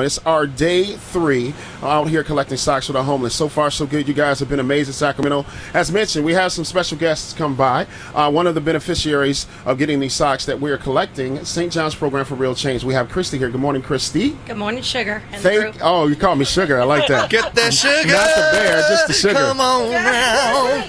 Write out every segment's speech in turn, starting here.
It's our day 3 out here collecting socks for the homeless. So far, so good. You guys have been amazing, Sacramento. As mentioned, we have some special guests come by. One of the beneficiaries of getting these socks that we're collecting, St. John's Program for Real Change. We have Christy here. Good morning, Christy. Good morning, Sugar. Oh, you call me Sugar. I like that. Get that sugar. Not the bear, just the sugar. Come on now.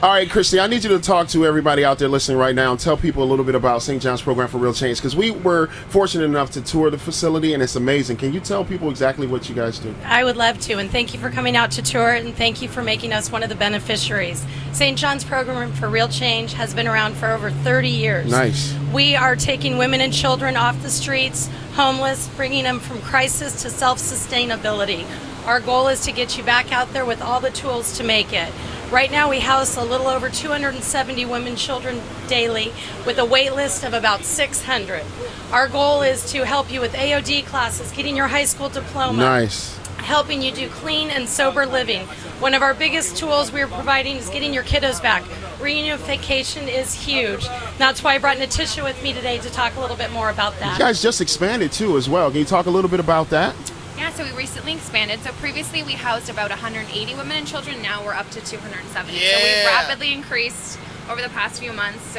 All right, Christy, I need you to talk to everybody out there listening right now and tell people a little bit about St. John's Program for Real Change, because we were fortunate enough to tour the facility, and it's amazing. Can you tell people exactly what you guys do? I would love to, and thank you for coming out to tour, and thank you for making us one of the beneficiaries. St. John's Program for Real Change has been around for over 30 years. Nice. We are taking women and children off the streets, homeless, bringing them from crisis to self-sustainability. Our goal is to get you back out there with all the tools to make it. Right now we house a little over 270 women and children daily with a wait list of about 600. Our goal is to help you with AOD classes, getting your high school diploma. Nice. Helping you do clean and sober living. One of our biggest tools we're providing is getting your kiddos back. Reunification is huge. That's why I brought Natisha with me today to talk a little bit more about that. You guys just expanded too as well. Can you talk a little bit about that? Yeah, so we recently expanded. So previously we housed about 180 women and children. Now we're up to 270. Yeah. So we've rapidly increased over the past few months.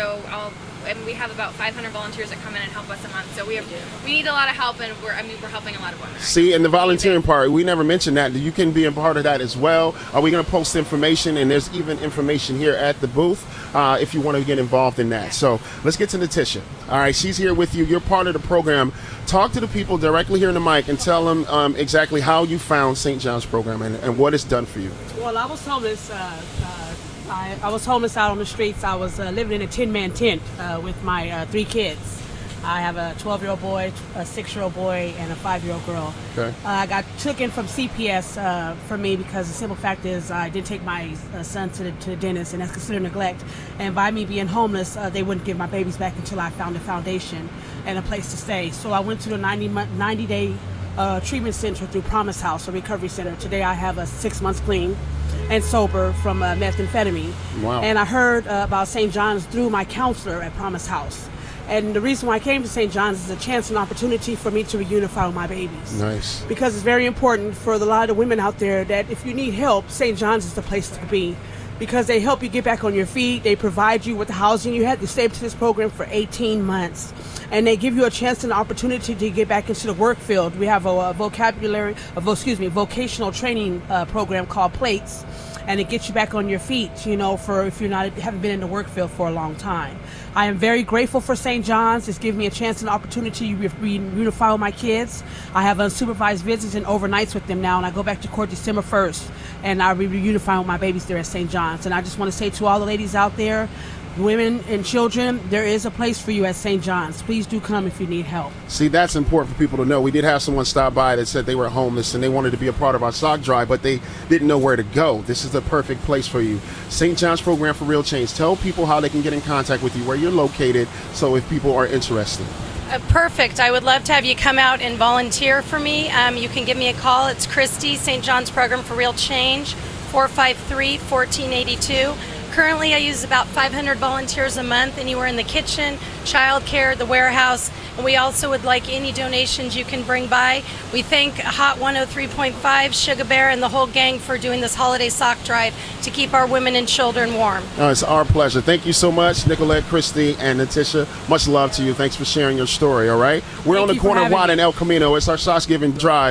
And we have about 500 volunteers that come in and help us a month. So we need a lot of help, and we're helping a lot of women. See, and the volunteering part, we never mentioned that. You can be a part of that as well. Are we going to post information? And there's even information here at the booth if you want to get involved in that. So let's get to Natisha. All right, she's here with you. You're part of the program. Talk to the people directly here in the mic and tell them exactly how you found St. John's Program and what it's done for you. Well, I was homeless. I was homeless out on the streets. I was living in a 10-man tent with my 3 kids. I have a 12-year-old boy, a 6-year-old boy, and a 5-year-old girl. Okay. I got taken from CPS for me because the simple fact is I did take my son to the dentist, and that's considered neglect. And by me being homeless, they wouldn't give my babies back until I found a foundation and a place to stay. So I went to the 90-day treatment center through Promise House, a recovery center. Today I have a 6 months clean and sober from methamphetamine. Wow. And I heard about St. John's through my counselor at Promise House. And the reason why I came to St. John's is a chance and opportunity for me to reunify with my babies. Nice. Because it's very important for a lot of women out there that if you need help, St. John's is the place to be. Because they help you get back on your feet. They provide you with the housing. You had to stay up to this program for 18 months. And they give you a chance and opportunity to get back into the work field. We have a vocational training program called PLATES. And it gets you back on your feet, you know, for if you're haven't been in the work field for a long time. I am very grateful for St. John's. It's given me a chance and opportunity to reunify with my kids. I have unsupervised visits and overnights with them now, and I go back to court December 1st, and I reunify with my babies there at St. John's. And I just want to say to all the ladies out there, women and children, there is a place for you at St. John's. Please do come if you need help. See, that's important for people to know. We did have someone stop by that said they were homeless and they wanted to be a part of our sock drive, but they didn't know where to go. This is the perfect place for you. St. John's Program for Real Change. Tell people how they can get in contact with you, where you're located, so if people are interested. Perfect. I would love to have you come out and volunteer for me. You can give me a call. It's Christy, St. John's Program for Real Change, 453-1482. Currently, I use about 500 volunteers a month, anywhere in the kitchen, childcare, the warehouse, and we also would like any donations you can bring by. We thank Hot 103.5, Sugar Bear, and the whole gang for doing this holiday sock drive to keep our women and children warm. It's our pleasure. Thank you so much, Nicolette, Christy, and Natisha. Much love to you. Thanks for sharing your story, all right? We're on the corner of Watt and El Camino. It's our Socks Giving Drive.